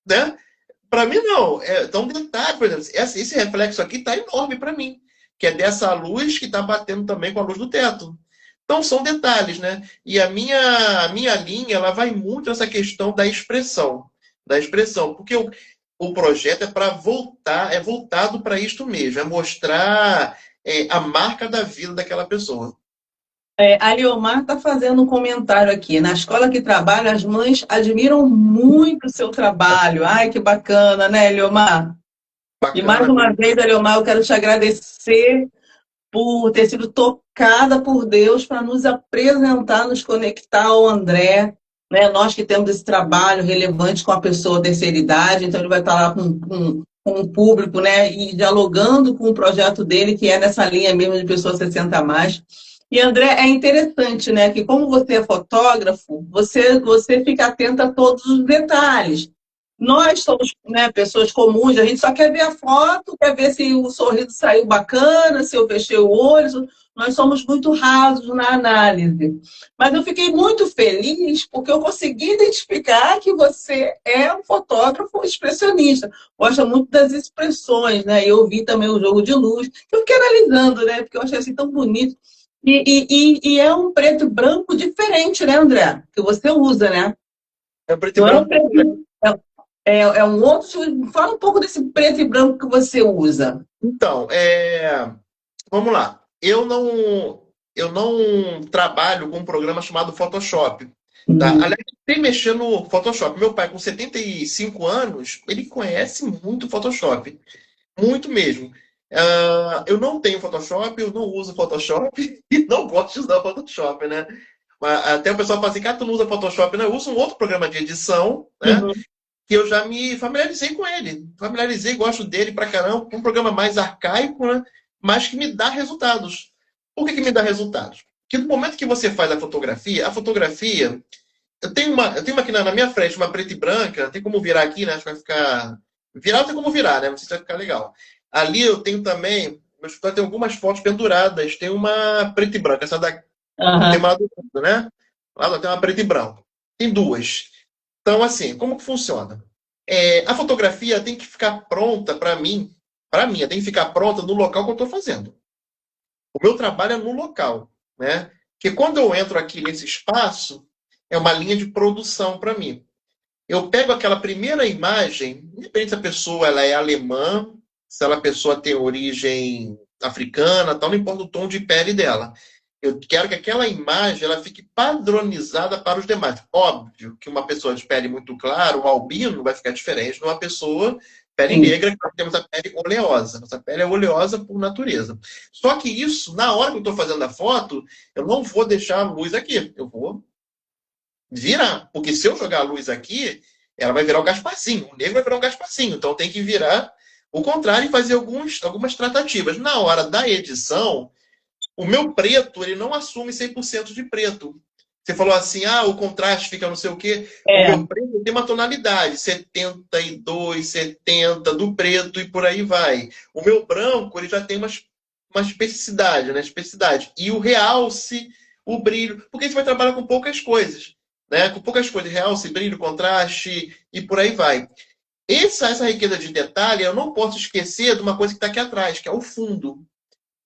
né? Para mim, não. Então, um detalhe, por exemplo, esse reflexo aqui está enorme para mim, que é dessa luz que está batendo também com a luz do teto. Então, são detalhes, né? E a minha linha, ela vai muito nessa questão da expressão, porque o projeto é voltado para isto mesmo, é mostrar a marca da vida daquela pessoa. A Liomar está fazendo um comentário aqui. Na escola que trabalho, as mães admiram muito o seu trabalho. Ai, que bacana, né, Liomar? E mais Bacana, uma viu? vez, Liomar, eu quero te agradecer por ter sido tocada por Deus para nos apresentar, nos conectar ao André, né? Nós que temos esse trabalho relevante com a pessoa terceira idade, então ele vai estar lá com o público, né? E dialogando com o projeto dele, que é nessa linha mesmo de pessoas 60 a mais. E André, é interessante, né? Que como você é fotógrafo, você fica atento a todos os detalhes. Nós somos, né, pessoas comuns, a gente só quer ver a foto, quer ver se o sorriso saiu bacana, se eu fechei o olho. Nós somos muito rasos na análise. Mas eu fiquei muito feliz porque eu consegui identificar que você é um fotógrafo expressionista. Gosta muito das expressões, né? Eu vi também o jogo de luz. Eu fiquei analisando, né? Porque eu achei assim tão bonito. E é um preto e branco diferente, né, André? Que você usa, né? É preto e Não é um branco. preto. É um outro. Fala um pouco desse preto e branco que você usa. Então, vamos lá. Eu não trabalho com um programa chamado Photoshop. Tá? Hum. Aliás, tem mexer no Photoshop. Meu pai, com 75 anos, ele conhece muito Photoshop. Muito mesmo. Eu não tenho Photoshop, eu não uso Photoshop e não gosto de usar Photoshop, né? Até o pessoal fala assim, cara, tu não usa Photoshop, né? Eu uso um outro programa de edição, né? Uhum. Que eu já me familiarizei com ele. Familiarizei, gosto dele pra caramba. Um programa mais arcaico, né? Mas que me dá resultados. Por que me dá resultados? Porque no momento que você faz a fotografia, eu tenho uma aqui na minha frente, uma preta e branca, tem como virar aqui, né? Acho que vai ficar. Virar tem como virar, né? Não sei se vai ficar legal. Ali eu tenho também. Meu escritório tem algumas fotos penduradas. Tem uma preta e branca. Essa daqui tem Aham. uma lá do fundo, né? Lá tem uma preta e branca. Tem duas. Então, assim, como que funciona? A fotografia tem que ficar pronta para mim, ela tem que ficar pronta no local que eu estou fazendo. O meu trabalho é no local, né? Porque quando eu entro aqui nesse espaço, é uma linha de produção para mim. Eu pego aquela primeira imagem, independente se a pessoa ela é alemã, se ela, a pessoa tem origem africana, tal, não importa o tom de pele dela. Eu quero que aquela imagem ela fique padronizada para os demais. Óbvio que uma pessoa de pele muito clara, o albino, vai ficar diferente de uma pessoa pele Sim. negra, que nós temos a pele oleosa. Nossa pele é oleosa por natureza. Só que isso, na hora que eu estou fazendo a foto, eu não vou deixar a luz aqui. Eu vou virar. Porque se eu jogar a luz aqui, ela vai virar o Gasparzinho. O negro vai virar o Gasparzinho. Então tem que virar o contrário e fazer algumas tratativas. Na hora da edição, o meu preto, ele não assume 100% de preto. Você falou assim, o contraste fica não sei o quê. O É, meu preto tem uma tonalidade, 72, 70 do preto e por aí vai. O meu branco, ele já tem uma especificidade, né? Especificidade. E o realce, o brilho, porque você vai trabalhar com poucas coisas, né? Com poucas coisas, realce, brilho, contraste e por aí vai. Essa riqueza de detalhe, eu não posso esquecer de uma coisa que está aqui atrás, que é o fundo.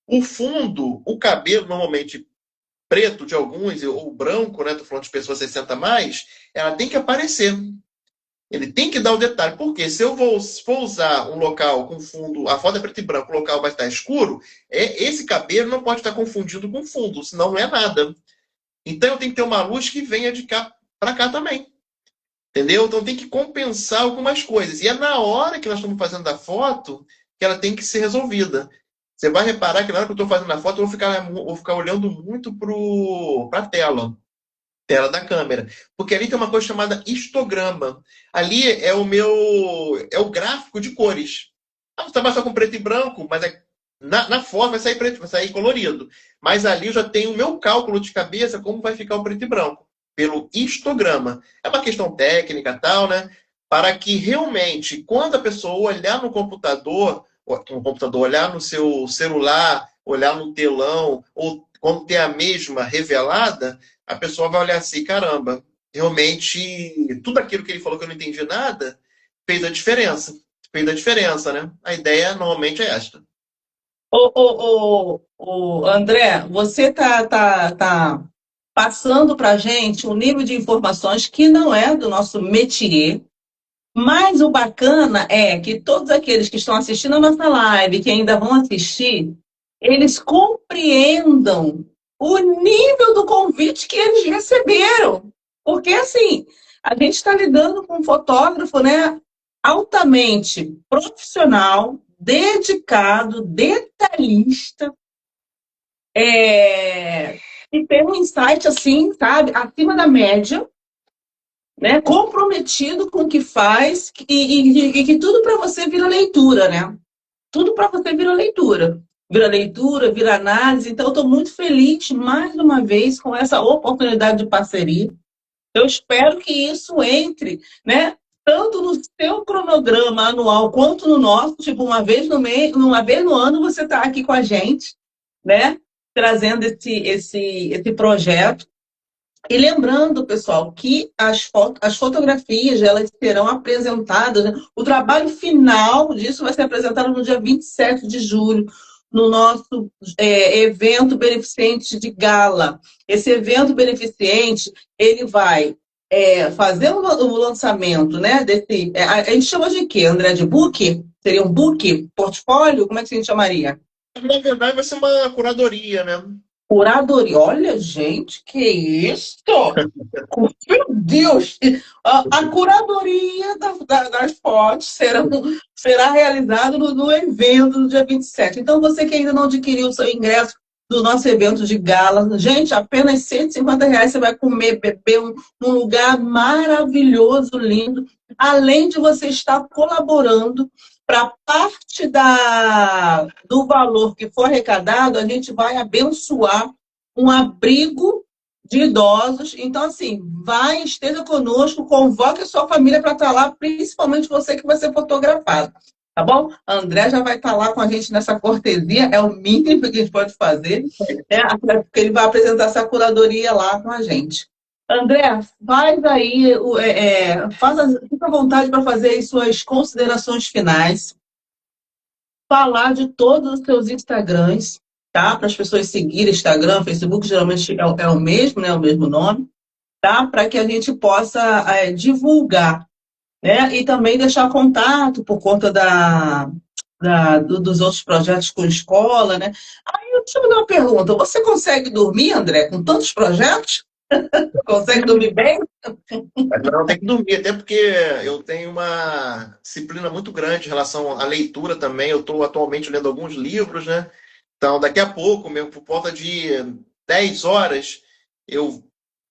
O fundo, o cabelo normalmente preto de alguns, ou branco, né? Tô falando de pessoas 60 a mais, ela tem que aparecer. Ele tem que dar o detalhe. Porque se eu for usar um local com fundo, a foto é preto e branco, o local vai estar escuro, esse cabelo não pode estar confundido com fundo, senão não é nada. Então eu tenho que ter uma luz que venha de cá para cá também. Entendeu? Então tem que compensar algumas coisas. E é na hora que nós estamos fazendo a foto que ela tem que ser resolvida. Você vai reparar que na hora que eu estou fazendo a foto, eu vou ficar olhando muito para a tela da câmera. Porque ali tem uma coisa chamada histograma. Ali é o gráfico de cores. Você trabalha só com preto e branco, mas na foto vai sair preto, vai sair colorido. Mas ali eu já tenho o meu cálculo de cabeça como vai ficar o preto e branco. Pelo histograma. É uma questão técnica tal, né? Para que realmente, quando a pessoa olhar no computador, olhar no seu celular, olhar no telão, ou quando tem a mesma revelada, a pessoa vai olhar assim, caramba, realmente tudo aquilo que ele falou que eu não entendi nada fez a diferença. Fez a diferença, né? A ideia normalmente é esta. André, você tá passando para a gente um nível de informações que não é do nosso métier, mas o bacana é que todos aqueles que estão assistindo a nossa live, que ainda vão assistir, eles compreendam o nível do convite que eles receberam. Porque, assim, a gente está lidando com um fotógrafo, né, altamente profissional, dedicado, detalhista, e tem um insight, assim, sabe, acima da média, né, comprometido com o que faz e que tudo para você vira leitura, né? Tudo para você vira leitura. Vira leitura, vira análise. Então, eu estou muito feliz, mais uma vez, com essa oportunidade de parceria. Eu espero que isso entre, né? Tanto no seu cronograma anual quanto no nosso, tipo, uma vez no mês, uma vez no ano, você está aqui com a gente, né? Trazendo esse projeto. E lembrando, pessoal, que as fotografias elas serão apresentadas, né? O trabalho final disso vai ser apresentado no dia 27 de julho, no nosso evento beneficente de gala. Esse evento beneficente, ele vai fazer o lançamento, né? A gente chama de quê, André? De book? Seria um book? Portfólio? Como é que a gente chamaria? Na verdade, vai ser uma curadoria, né? Curadoria. Olha, gente, que isso? Meu Deus! A curadoria das fotos será realizada no evento do dia 27. Então, você que ainda não adquiriu o seu ingresso do nosso evento de gala, gente, apenas R$ 150 você vai comer, beber num lugar maravilhoso, lindo, além de você estar colaborando para parte do valor que for arrecadado, a gente vai abençoar um abrigo de idosos. Então, assim, vai, esteja conosco, convoque a sua família para estar lá, principalmente você que vai ser fotografado. Tá bom? A André já vai estar lá com a gente nessa cortesia, é o mínimo que a gente pode fazer, né? Porque ele vai apresentar essa curadoria lá com a gente. André, faz aí, fica à vontade para fazer as suas considerações finais, falar de todos os seus Instagrams, tá? Para as pessoas seguirem Instagram, Facebook, geralmente é o mesmo, né? O mesmo nome, tá? Para que a gente possa divulgar, né? E também deixar contato por conta dos outros projetos com escola, né? Aí eu te uma pergunta: você consegue dormir, André, com tantos projetos? Consegue dormir bem? Mas não tem que dormir, até porque eu tenho uma disciplina muito grande em relação à leitura também. Eu estou atualmente lendo alguns livros, né? Então, daqui a pouco, mesmo por volta de 10 horas, eu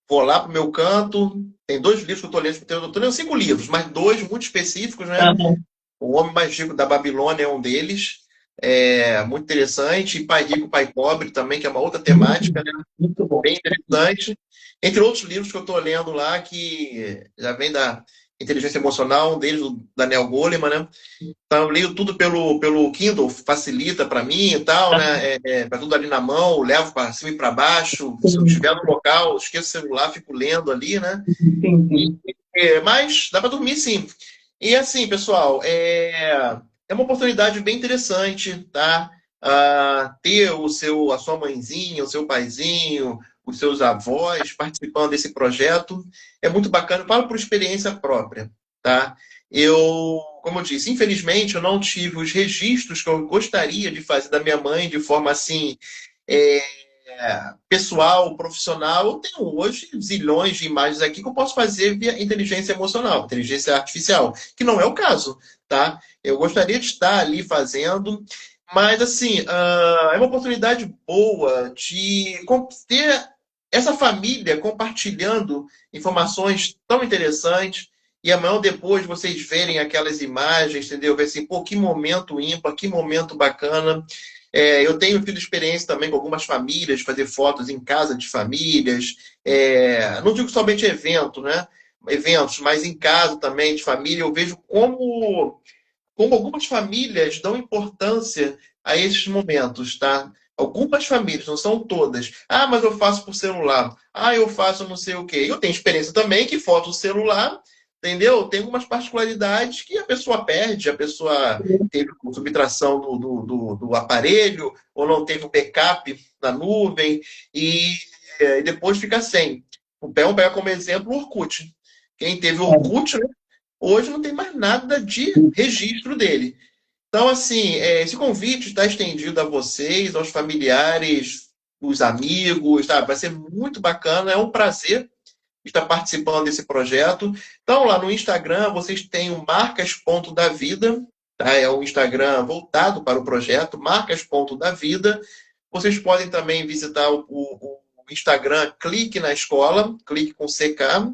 vou lá para o meu canto. Tem dois livros que eu estou lendo. Eu estou lendo 5 livros, mas dois muito específicos, né? Uhum. O Homem Mais Rico da Babilônia é um deles. É muito interessante. E Pai Rico, Pai Pobre também, que é uma outra temática, né? Muito bom. Bem interessante. Entre outros livros que eu estou lendo lá, que já vem da inteligência emocional, um deles, do Daniel Goleman, né? Então, eu leio tudo pelo Kindle, facilita para mim e tal, né? Tá tudo ali na mão, levo para cima e para baixo. Se eu estiver no local, esqueço o celular, fico lendo ali, né? Sim, sim. Mas dá para dormir, sim. E assim, pessoal, é uma oportunidade bem interessante, tá? Ter a sua mãezinha, o seu paizinho, os seus avós participando desse projeto é muito bacana. Eu falo por experiência própria, tá? Como eu disse, infelizmente eu não tive os registros que eu gostaria de fazer da minha mãe de forma assim, é, pessoal, profissional. Eu tenho hoje zilhões de imagens aqui que eu posso fazer via inteligência emocional, inteligência artificial, que não é o caso, tá? Eu gostaria de estar ali fazendo, mas assim, é uma oportunidade boa de ter essa família compartilhando informações tão interessantes. E amanhã ou depois vocês verem aquelas imagens, entendeu? Ver assim, pô, que momento ímpar, que momento bacana. Eu tenho tido experiência também com algumas famílias, fazer fotos em casa de famílias. Não digo somente evento, né? Eventos, mas em casa também, de família. Eu vejo como algumas famílias dão importância a esses momentos, tá? Algumas famílias, não são todas. Ah, mas eu faço por celular. Ah, eu faço não sei o quê. Eu tenho experiência também que foto do celular, entendeu? Tem algumas particularidades que a pessoa perde, a pessoa teve subtração do aparelho, ou não teve o backup na nuvem, e depois fica sem. Vamos pegar como exemplo o Orkut. Quem teve o Orkut, né, hoje não tem mais nada de registro dele. Então, assim, esse convite está estendido a vocês, aos familiares os amigos, tá? Vai ser muito bacana, é um prazer estar participando desse projeto. Então, lá no Instagram, vocês têm o Marcas Ponto da Vida, tá? É um Instagram voltado para o projeto, Marcas Ponto da Vida. Vocês podem também visitar o Instagram Clique na Escola, clique com CK,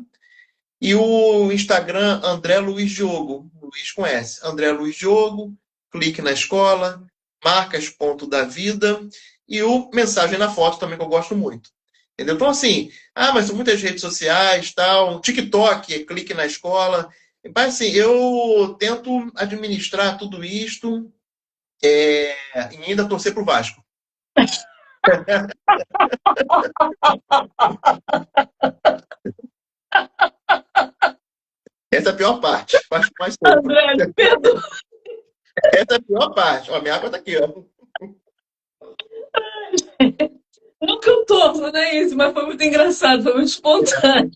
e o Instagram André Luiz Diogo, Luiz com S. André Luiz Diogo, clique na escola, marcas ponto da vida e o mensagem na foto também que eu gosto muito. Entendeu? Então, assim, mas são muitas redes sociais, tal, TikTok, clique na escola. Mas, assim, eu tento administrar tudo isto e ainda torcer para o Vasco. Essa é a pior parte. Parte mais sofro. André, perdoa. Essa é a pior parte. Ó, minha água tá aqui, ó. Não que eu torço, não é isso, mas foi muito engraçado, foi muito espontâneo.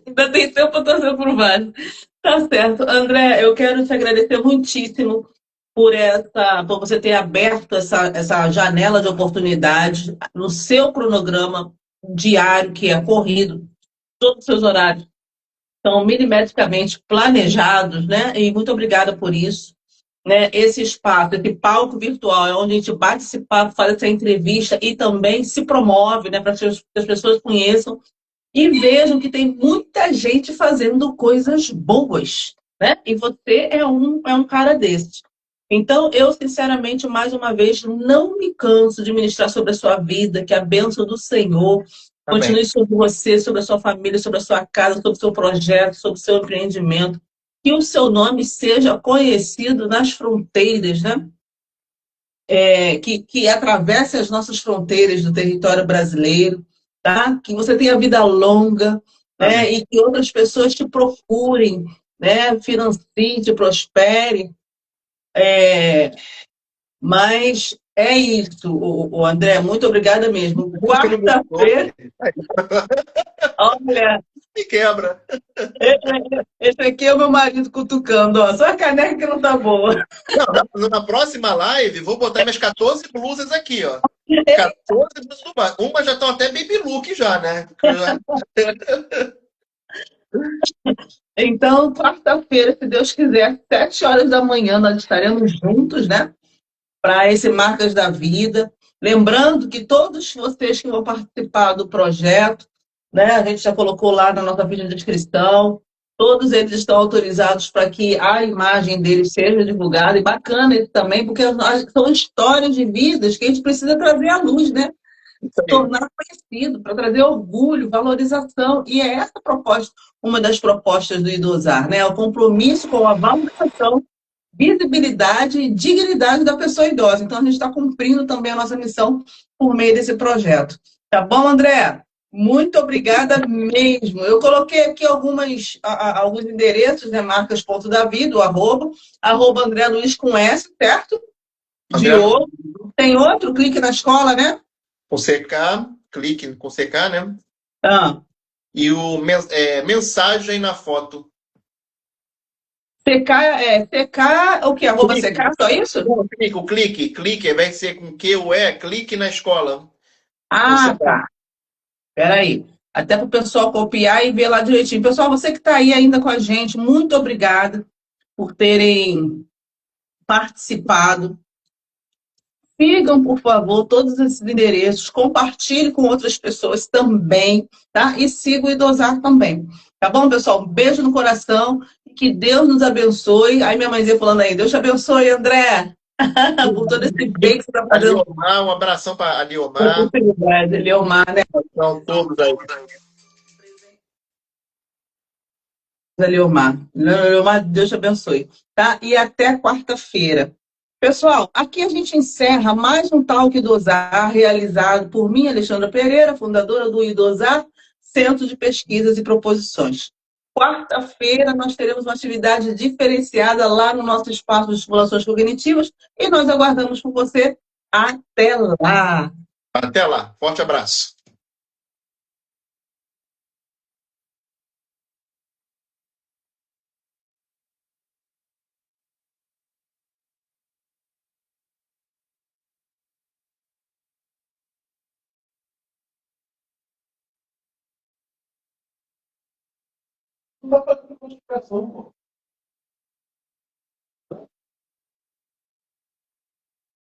Ainda tem tempo para torcer por Vasco. Tá certo. André, eu quero te agradecer muitíssimo por você ter aberto essa janela de oportunidade no seu cronograma diário, que é corrido, todos os seus horários são milimetricamente planejados, né? E muito obrigada por isso. Né? Esse espaço, esse palco virtual, é onde a gente bate esse papo, faz essa entrevista e também se promove, né, para que as pessoas conheçam e vejam que tem muita gente fazendo coisas boas, né? E você é um cara desses. Então, eu, sinceramente, mais uma vez, não me canso de ministrar sobre a sua vida, que a bênção do Senhor Amém. continue sobre você, sobre a sua família, sobre a sua casa, sobre o seu projeto, sobre o seu empreendimento. Que o seu nome seja conhecido nas fronteiras, né? Que atravesse as nossas fronteiras do território brasileiro, tá? Que você tenha vida longa, Amém. né? E que outras pessoas te procurem, né? Financiem, te prosperem. Mas é isso, o André, muito obrigada mesmo. Que não gostou, Quarta-feira, olha, me quebra. esse aqui é o meu marido cutucando, ó. Só a caneca que não tá boa. Não, na próxima live, vou botar minhas 14 blusas aqui, ó. 14 blusas do bar. Uma já estão até baby look já, né? Então, quarta-feira, se Deus quiser, 7 horas da manhã, nós estaremos juntos, né? Para esse Marcas da Vida. Lembrando que todos vocês que vão participar do projeto, né, a gente já colocou lá na nossa ficha de inscrição, todos eles estão autorizados para que a imagem deles seja divulgada, e bacana isso também, porque são histórias de vidas que a gente precisa trazer à luz, né? Isso aí. Tornar conhecido, para trazer orgulho, valorização, e é essa proposta, uma das propostas do Idosar, né? O compromisso com a valorização, visibilidade e dignidade da pessoa idosa. Então, a gente está cumprindo também a nossa missão por meio desse projeto. Tá bom, André? Muito obrigada mesmo. Eu coloquei aqui alguns endereços, né? Marcas ponto da vida, o arroba André Luiz com S, certo? André, Diogo. Tem outro, clique na escola, né? com CK, clique com CK, né? Ah, E mensagem na foto. CK, o que? Arroba Clique. CK, só isso? Não, clique, vai ser com Q ou E, clique na escola. Com Ah, CK. tá. Peraí. Até para o pessoal copiar e ver lá direitinho. Pessoal, você que está aí ainda com a gente, muito obrigada por terem participado. Sigam, por favor, todos esses endereços, compartilhe com outras pessoas também, tá? E siga o Idosar também. Tá bom, pessoal? Um beijo no coração e que Deus nos abençoe. Aí minha mãezinha falando aí, Deus te abençoe, André, por todo esse bem que você está fazendo. Aliomar, um abração para Com Aliomar. sinceridade, Leomar, né? São todos aí. Leomar. Leomar, Deus te abençoe. Tá? E até quarta-feira. Pessoal, aqui a gente encerra mais um Talk Idosar realizado por mim, Alexandra Pereira, fundadora do Idosar, Centro de Pesquisas e Proposições. Quarta-feira nós teremos uma atividade diferenciada lá no nosso espaço de estimulações cognitivas e nós aguardamos por você. Até lá! Até lá. Forte abraço. Não dá pra ter multiplicação, pô.